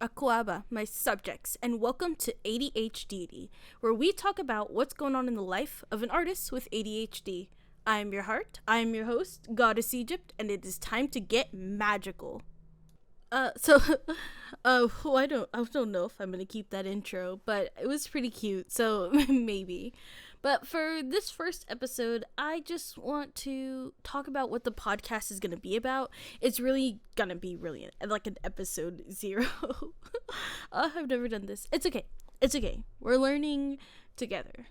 Akuaba, my subjects, and welcome to ADHDeity, where we talk about what's going on in the life of an artist with ADHD. I am your heart, I am your host, Goddess Egypt, and it is time to get magical. So, well, I don't know if I'm gonna keep that intro, but it was pretty cute, so maybe. But for this first episode, I just want to talk about what the podcast is gonna be about. It's really gonna be really like an episode 0. I've never done this. It's okay. It's okay. We're learning together.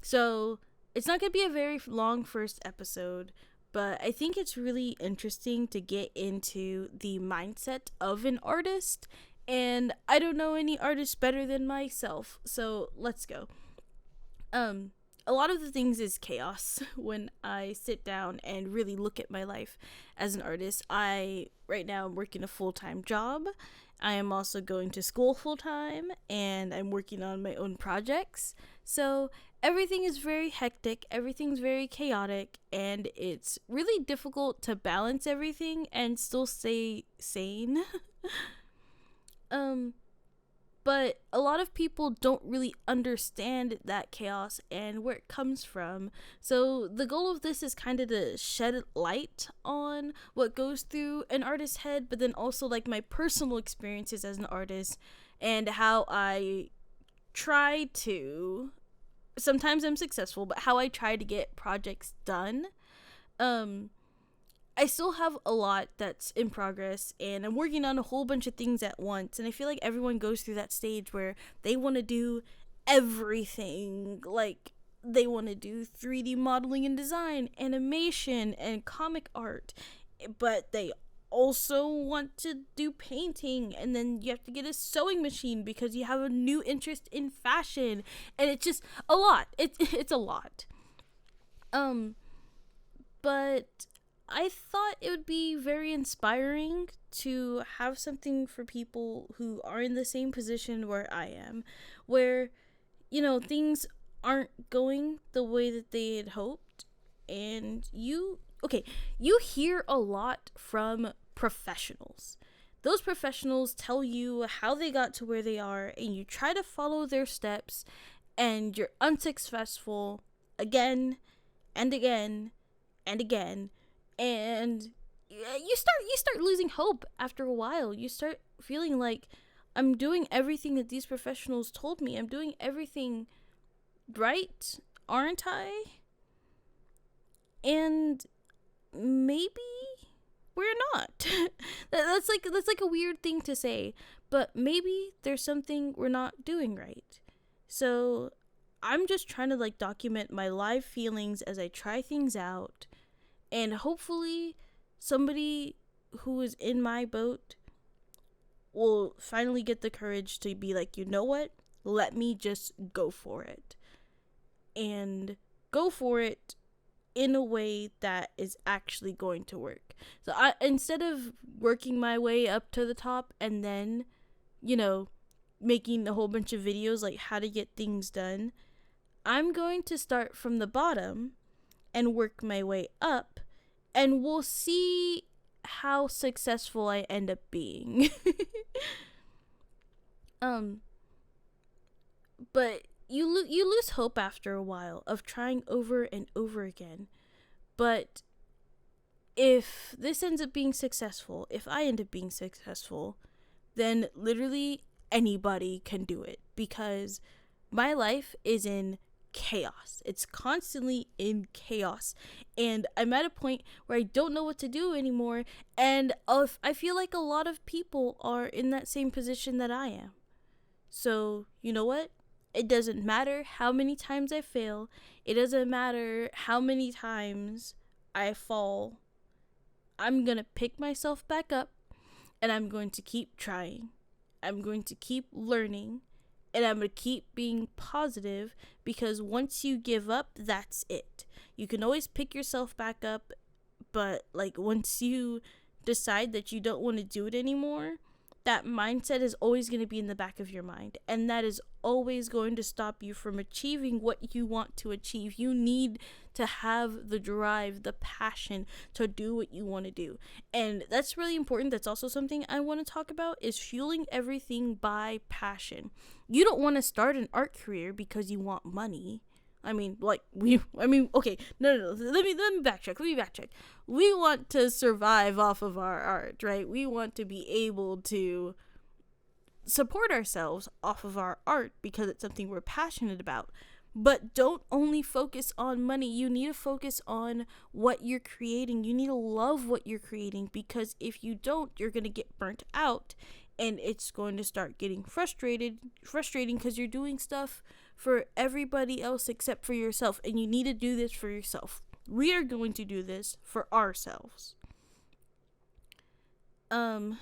So it's not gonna be a very long first episode, but I think it's really interesting to get into the mindset of an artist, and I don't know any artist better than myself, so let's go. A lot of the things is chaos when I sit down and really look at my life as an artist. Right now I'm working a full-time job. I am also going to school full-time, and I'm working on my own projects. So everything is very hectic, everything's very chaotic, and it's really difficult to balance everything and still stay sane. But a lot of people don't really understand that chaos and where it comes from. So the goal of this is kind of to shed light on what goes through an artist's head, but then also like my personal experiences as an artist and how I try to, sometimes I'm successful, but how I try to get projects done. I still have a lot that's in progress, and I'm working on a whole bunch of things at once, and I feel like everyone goes through that stage where they want to do everything. Like, they want to do 3D modeling and design, animation, and comic art, but they also want to do painting, and then you have to get a sewing machine because you have a new interest in fashion, and it's just a lot. It's a lot. But I thought it would be very inspiring to have something for people who are in the same position where I am, where, things aren't going the way that they had hoped. And you hear a lot from professionals. Those professionals tell you how they got to where they are, and you try to follow their steps, and you're unsuccessful again and again and again. And you start losing hope after a while. You start feeling like, I'm doing everything that these professionals told me. I'm doing everything right, aren't I? And maybe we're not. that's like a weird thing to say, but maybe there's something we're not doing right. So I'm just trying to like document my live feelings as I try things out. And hopefully somebody who is in my boat will finally get the courage to be like, you know what? Let me just go for it. And go for it in a way that is actually going to work. So instead of working my way up to the top and then, making a whole bunch of videos like how to get things done, I'm going to start from the bottom and work my way up, and we'll see how successful I end up being. But you lose hope after a while of trying over and over again. But if this ends up being successful, if I end up being successful, then literally anybody can do it, because my life is in chaos. It's constantly in chaos, and I'm at a point where I don't know what to do anymore, and I feel like a lot of people are in that same position that I am. So, you know what? It doesn't matter how many times I fail. It doesn't matter how many times I fall. I'm gonna pick myself back up, and I'm going to keep trying. I'm going to keep learning, and I'm going to keep being positive, because once you give up, that's it. You can always pick yourself back up, but like once you decide that you don't want to do it anymore, that mindset is always going to be in the back of your mind, and that is always going to stop you from achieving what you want to achieve. You need to have the drive, the passion to do what you want to do. And that's really important. That's also something I want to talk about, is fueling everything by passion. You don't want to start an art career because you want money. Okay, no. Let me backtrack. We want to survive off of our art, right? We want to be able to support ourselves off of our art because it's something we're passionate about. But don't only focus on money. You need to focus on what you're creating. You need to love what you're creating, because if you don't, you're going to get burnt out, and it's going to start getting frustrating because you're doing stuff for everybody else except for yourself, and you need to do this for yourself. We are going to do this for ourselves. I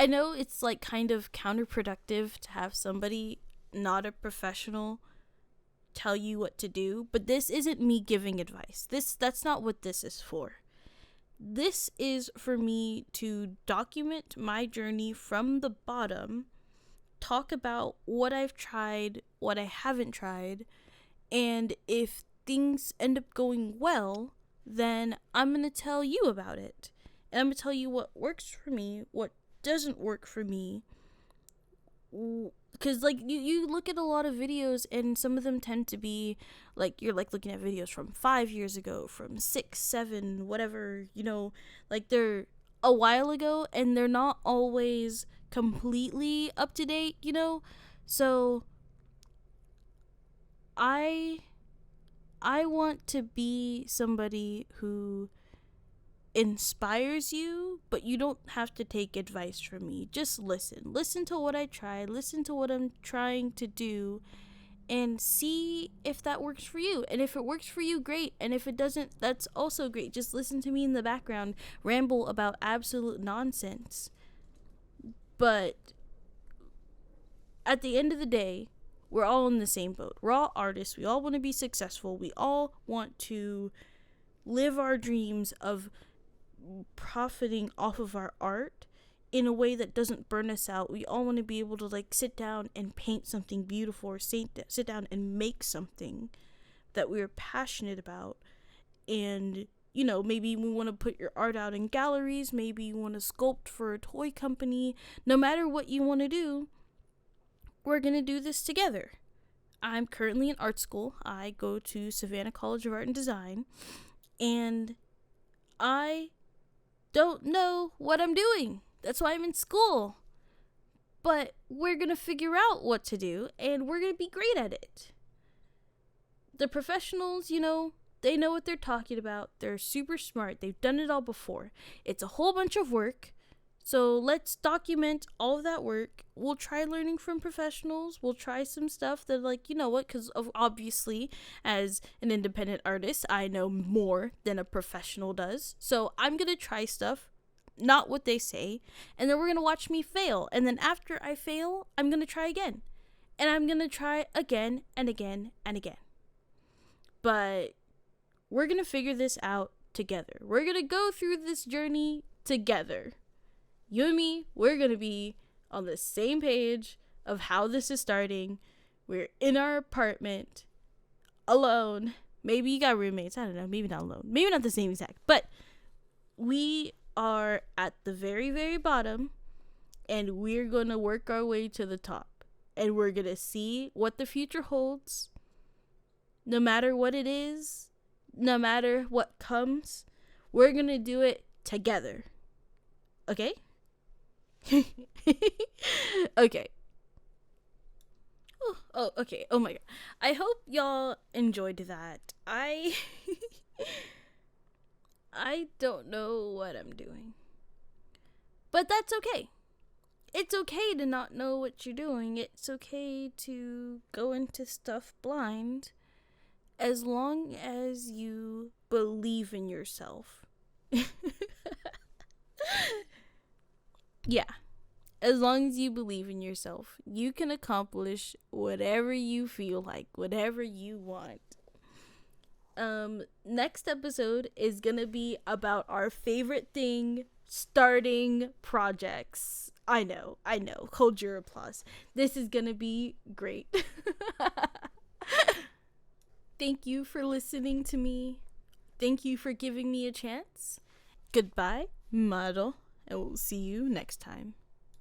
know it's like kind of counterproductive to have somebody not a professional tell you what to do, but this isn't me giving advice. That's not what this is for. This is for me to document my journey from the bottom, talk about what I've tried, what I haven't tried, and if things end up going well, then I'm going to tell you about it. And I'm going to tell you what works for me, what doesn't work for me. Because like you look at a lot of videos, and some of them tend to be like, you're like looking at videos from 5 years ago, from 6, 7, whatever, like they're a while ago, and they're not always completely up to date, so I want to be somebody who inspires you, but you don't have to take advice from me. Just listen to what I try, listen to what I'm trying to do, and see if that works for you. And if it works for you, great, and if it doesn't, that's also great. Just listen to me in the background ramble about absolute nonsense. But at the end of the day, we're all in the same boat. We're all artists. We all want to be successful. We all want to live our dreams of profiting off of our art in a way that doesn't burn us out. We all want to be able to like sit down and paint something beautiful, or sit down and make something that we're passionate about. And maybe we want to put your art out in galleries, maybe you want to sculpt for a toy company. No matter what you want to do, we're going to do this together. I'm currently in art school. I go to Savannah College of Art and Design, and I don't know what I'm doing. That's why I'm in school. But we're going to figure out what to do, and we're going to be great at it. The professionals, they know what they're talking about. They're super smart. They've done it all before. It's a whole bunch of work. So let's document all of that work. We'll try learning from professionals. We'll try some stuff that, like, because obviously, as an independent artist, I know more than a professional does. So I'm going to try stuff, not what they say. And then we're going to watch me fail. And then after I fail, I'm going to try again. And I'm going to try again and again and again. But we're going to figure this out together. We're going to go through this journey together. You and me, we're going to be on the same page of how this is starting. We're in our apartment, alone. Maybe you got roommates. I don't know. Maybe not alone. Maybe not the same exact. But we are at the very, very bottom, and we're going to work our way to the top. And we're going to see what the future holds. No matter what it is, no matter what comes, we're going to do it together. Okay? Okay. Oh, okay. Oh my god. I hope y'all enjoyed that. I don't know what I'm doing. But that's okay. It's okay to not know what you're doing. It's okay to go into stuff blind, as long as you believe in yourself. Yeah. As long as you believe in yourself, you can accomplish whatever you feel like, whatever you want. Next episode is gonna be about our favorite thing, starting projects. I know. Hold your applause. This is gonna be great. Thank you for listening to me. Thank you for giving me a chance. Goodbye, model, and we'll see you next time.